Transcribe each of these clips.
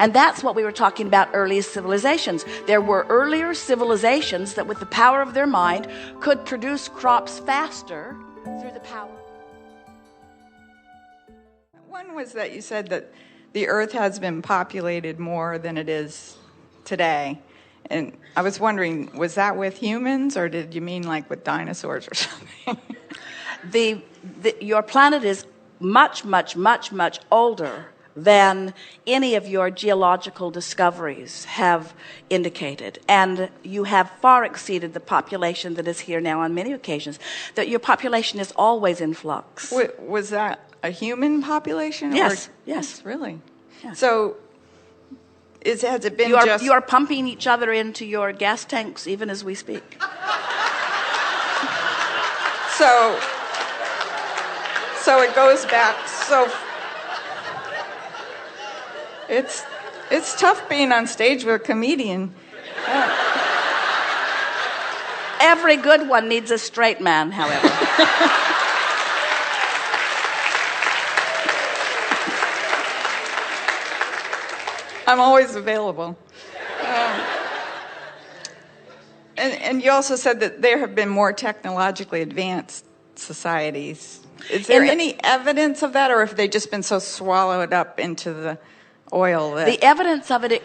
And that's what we were talking about, early civilizations. There were earlier civilizations that with the power of their mind could produce crops faster through the power. One was that you said that the earth has been populated more than it is today. And I was wondering, was that with humans, or did you mean like with dinosaurs or something? Your planet is much, much, much, much older than any of your geological discoveries have indicated. And you have far exceeded the population that is here now on many occasions. That your population is always in flux. Was that a human population? Yes, or? yes. Really? Yes. So has it been you are pumping each other into your gas tanks even as we speak. So it goes back. So it's tough being on stage with a comedian. Every good one needs a straight man, however. I'm always available. And you also said that there have been more technologically advanced societies. Is there any evidence of that, or have they just been so swallowed up into the oil that... The evidence of it,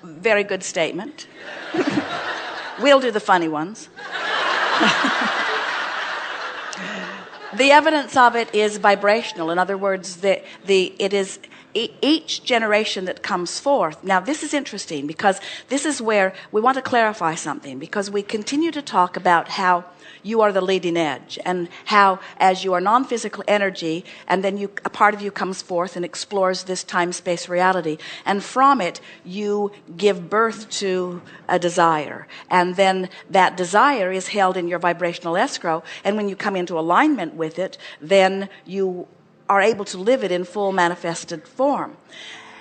very good statement. We'll do the funny ones. The evidence of it is vibrational. In other words, it is each generation that comes forth. Now, this is interesting because this is where we want to clarify something, because we continue to talk about how you are the leading edge, and how as you are non-physical energy, and then a part of you comes forth and explores this time-space reality, and from it you give birth to a desire, and then that desire is held in your vibrational escrow, and when you come into alignment with it, then you are able to live it in full manifested form.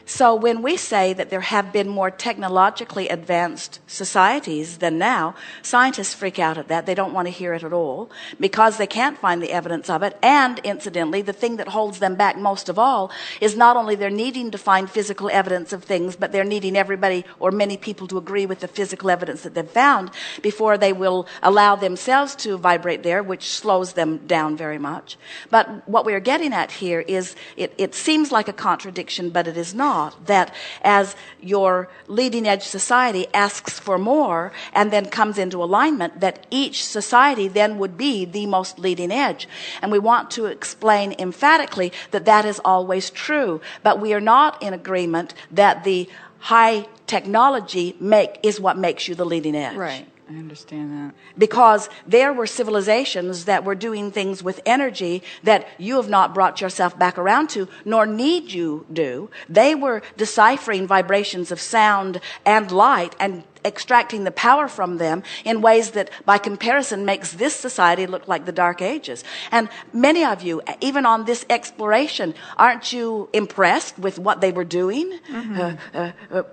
So when we say that there have been more technologically advanced societies than now, scientists freak out at that. They don't want to hear it at all because they can't find the evidence of it. And incidentally, the thing that holds them back most of all is not only they're needing to find physical evidence of things, but they're needing everybody or many people to agree with the physical evidence that they've found before they will allow themselves to vibrate there, which slows them down very much. But what we're getting at here is it seems like a contradiction, but it is not. That as your leading edge society asks for more and then comes into alignment, that each society then would be the most leading edge. And we want to explain emphatically that that is always true, but we are not in agreement that the high technology is what makes you the leading edge. Right. I understand that. Because there were civilizations that were doing things with energy that you have not brought yourself back around to, nor need you do. They were deciphering vibrations of sound and light and extracting the power from them in ways that by comparison makes this society look like the Dark Ages. And many of you, even on this exploration, aren't you impressed with what they were doing?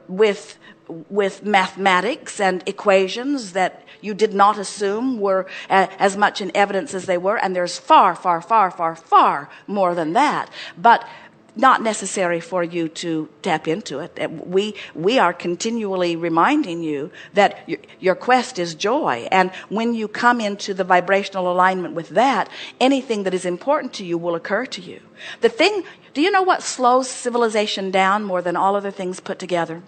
With mathematics and equations that you did not assume were as much in evidence as they were, and there's far, far, far, far, far more than that, but not necessary for you to tap into it. We are continually reminding you that your quest is joy, and when you come into the vibrational alignment with that, anything that is important to you will occur to you. Do you know what slows civilization down more than all other things put together?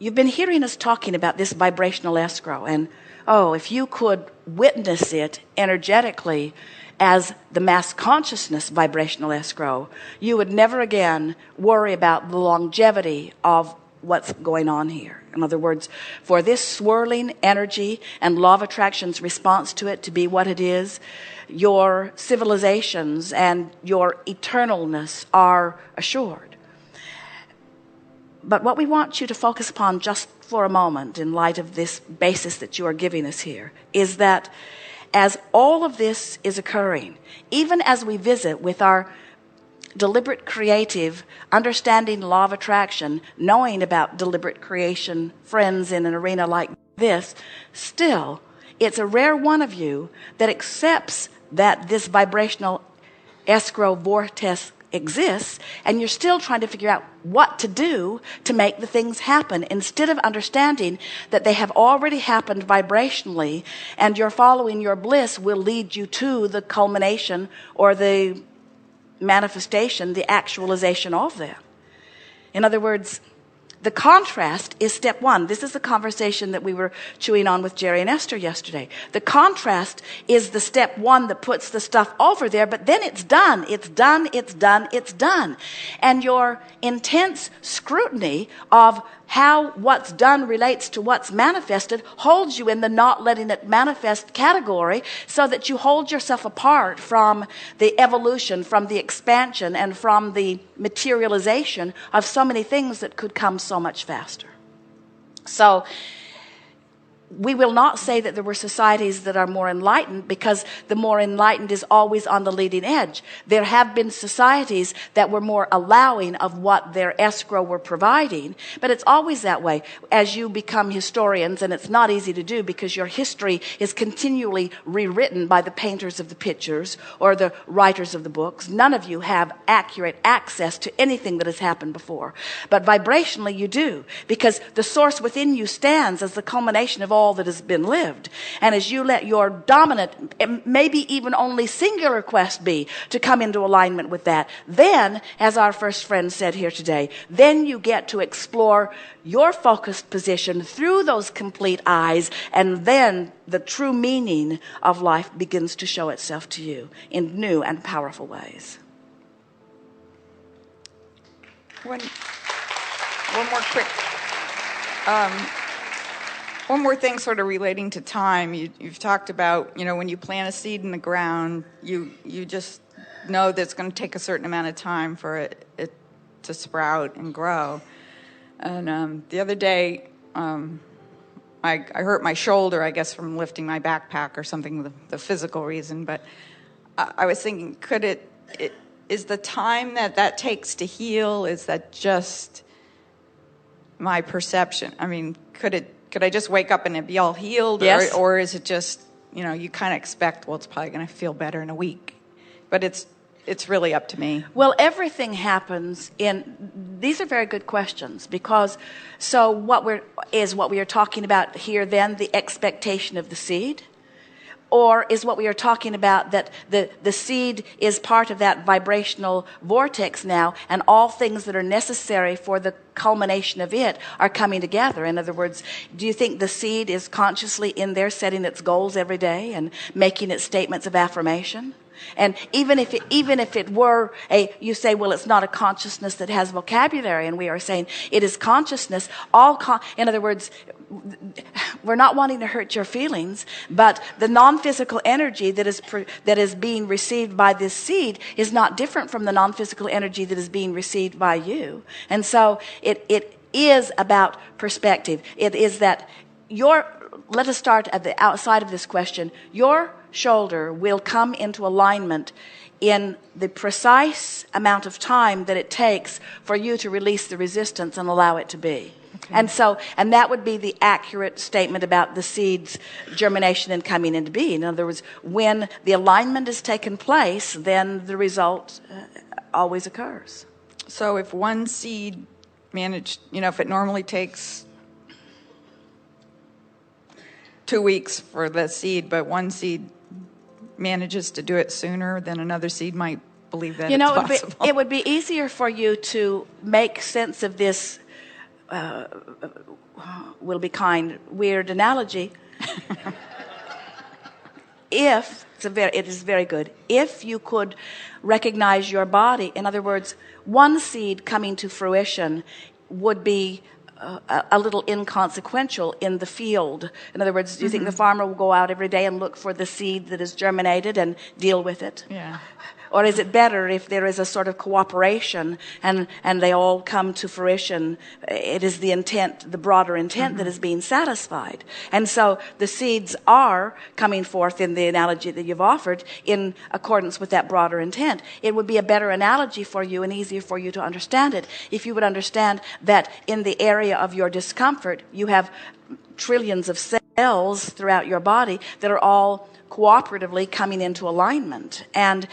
You've been hearing us talking about this vibrational escrow, and if you could witness it energetically as the mass consciousness vibrational escrow, you would never again worry about the longevity of what's going on here. In other words, for this swirling energy and law of attraction's response to it to be what it is, your civilizations and your eternalness are assured. But what we want you to focus upon just for a moment in light of this basis that you are giving us here is that as all of this is occurring, even as we visit with our deliberate creative, understanding law of attraction, knowing about deliberate creation friends in an arena like this, still, it's a rare one of you that accepts that this vibrational escrow vortex exists, and you're still trying to figure out what to do to make the things happen, instead of understanding that they have already happened vibrationally, and your following your bliss will lead you to the culmination or the manifestation, the actualization of them. In other words, the contrast is step one. This is the conversation that we were chewing on with Jerry and Esther yesterday. The contrast is the step one that puts the stuff over there, but then it's done. It's done, it's done, it's done. And your intense scrutiny of how what's done relates to what's manifested holds you in the not letting it manifest category, so that you hold yourself apart from the evolution, from the expansion, and from the materialization of so many things that could come so much faster. So we will not say that there were societies that are more enlightened, because the more enlightened is always on the leading edge. There have been societies that were more allowing of what their escrow were providing, but it's always that way as you become historians, and it's not easy to do because your history is continually rewritten by the painters of the pictures or the writers of the books. None of you have accurate access to anything that has happened before, but vibrationally you do, because the source within you stands as the culmination of all that has been lived. And as you let your dominant, maybe even only singular quest be to come into alignment with that, then, as our first friend said here today, then you get to explore your focused position through those complete eyes, and then the true meaning of life begins to show itself to you in new and powerful ways. One more thing sort of relating to time. You've talked about, when you plant a seed in the ground, you just know that it's going to take a certain amount of time for it to sprout and grow. And the other day, I hurt my shoulder, I guess, from lifting my backpack or something, the physical reason. But I was thinking, is the time that takes to heal, is that just my perception? I mean, could I just wake up and it be all healed? Yes. Or is it just, you kind of expect, well, it's probably going to feel better in a week. But it's really up to me. Well, everything happens these are very good questions, because so what we are talking about here then the expectation of the seed? Or is what we are talking about that the seed is part of that vibrational vortex now, and all things that are necessary for the culmination of it are coming together? In other words, do you think the seed is consciously in there setting its goals every day and making its statements of affirmation? And even if it were you say, well, it's not a consciousness that has vocabulary, and we are saying it is consciousness. In other words, we're not wanting to hurt your feelings, but the non-physical energy that is being received by this seed is not different from the non-physical energy that is being received by you. And so it is about perspective. It is that let us start at the outside of this question. Your shoulder will come into alignment in the precise amount of time that it takes for you to release the resistance and allow it to be. Okay. And that would be the accurate statement about the seed's germination and coming into being. In other words, when the alignment has taken place, then the result always occurs. So if one seed managed, if it normally takes 2 weeks for the seed, but one seed manages to do it sooner, then another seed might believe that it's possible. It would be easier for you to make sense of this, will be kind, weird analogy. It is very good. If you could recognize your body, in other words, one seed coming to fruition would be a little inconsequential in the field. In other words, do you think the farmer will go out every day and look for the seed that is germinated and deal with it? Yeah. Or is it better if there is a sort of cooperation and they all come to fruition? It is the intent, the broader intent that is being satisfied. And so the seeds are coming forth in the analogy that you've offered in accordance with that broader intent. It would be a better analogy for you and easier for you to understand it if you would understand that in the area of your discomfort, you have trillions of cells throughout your body that are all cooperatively coming into alignment, and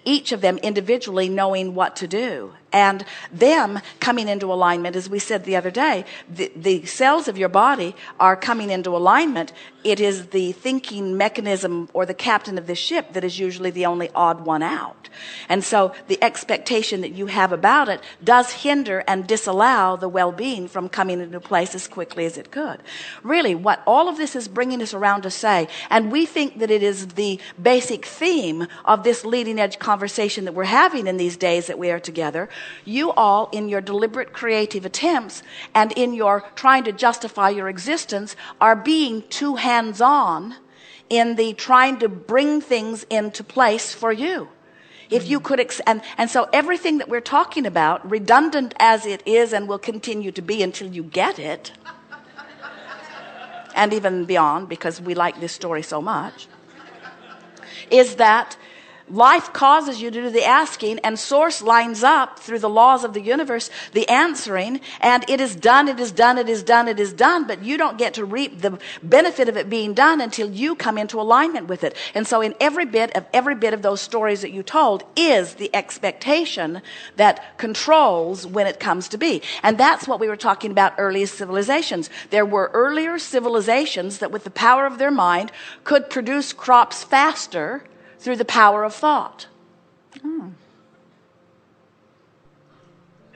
each of them individually knowing what to do, and them coming into alignment. As we said the other day, the cells of your body are coming into alignment. It is the thinking mechanism or the captain of the ship that is usually the only odd one out. And so the expectation that you have about it does hinder and disallow the well-being from coming into place as quickly as it could. Really, what all of this is bringing us around to say, and we think that it is the basic theme of this leading edge conversation that we're having in these days that we are together, you all, in your deliberate creative attempts and in your trying to justify your existence, are being too hands-on in the trying to bring things into place for you. If you could, and so everything that we're talking about, redundant as it is and will continue to be until you get it, and even beyond, because we like this story so much, is that life causes you to do the asking, and source lines up through the laws of the universe the answering, and it is done, it is done, it is done, it is done, but you don't get to reap the benefit of it being done until you come into alignment with it. And so in every bit of those stories that you told is the expectation that controls when it comes to be. And that's what we were talking about earlier civilizations. There were earlier civilizations that with the power of their mind could produce crops faster through the power of thought.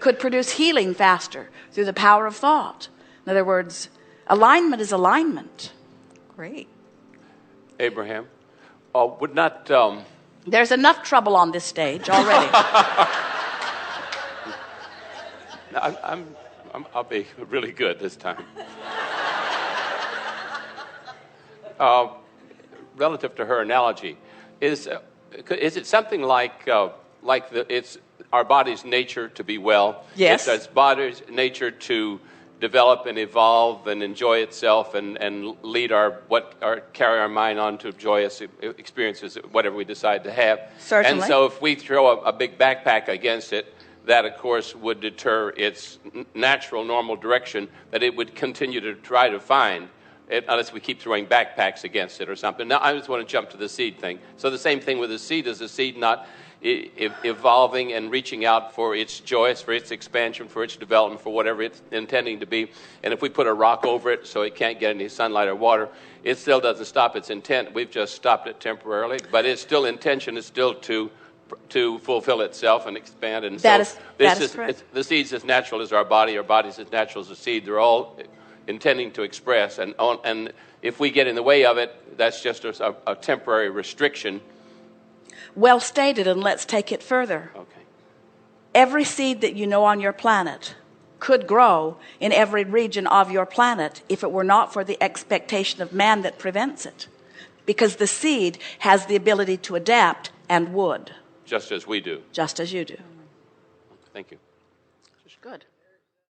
Could produce healing faster through the power of thought. In other words, alignment is alignment. Great. Abraham, would not... There's enough trouble on this stage already. I'll be really good this time. Relative to her analogy, is it something like it's our body's nature to be well? Yes. It's our body's nature to develop and evolve and enjoy itself and lead carry our mind on to joyous experiences, whatever we decide to have. Certainly. And so if we throw a big backpack against it, that of course would deter its natural, normal direction that it would continue to try to find. Unless we keep throwing backpacks against it or something. Now, I just want to jump to the seed thing. So the same thing with the seed. Is the seed not evolving and reaching out for its joy, for its expansion, for its development, for whatever it's intending to be? And if we put a rock over it so it can't get any sunlight or water, it still doesn't stop its intent. We've just stopped it temporarily. But its still intention is still to fulfill itself and expand. And that is correct. The seed's as natural as our body. Our body's as natural as the seed. They're all intending to express, and if we get in the way of it, that's just a temporary restriction. Well stated, and let's take it further. Okay. Every seed that you know on your planet could grow in every region of your planet if it were not for the expectation of man that prevents it, because the seed has the ability to adapt and would. Just as we do. Just as you do. Thank you. Good.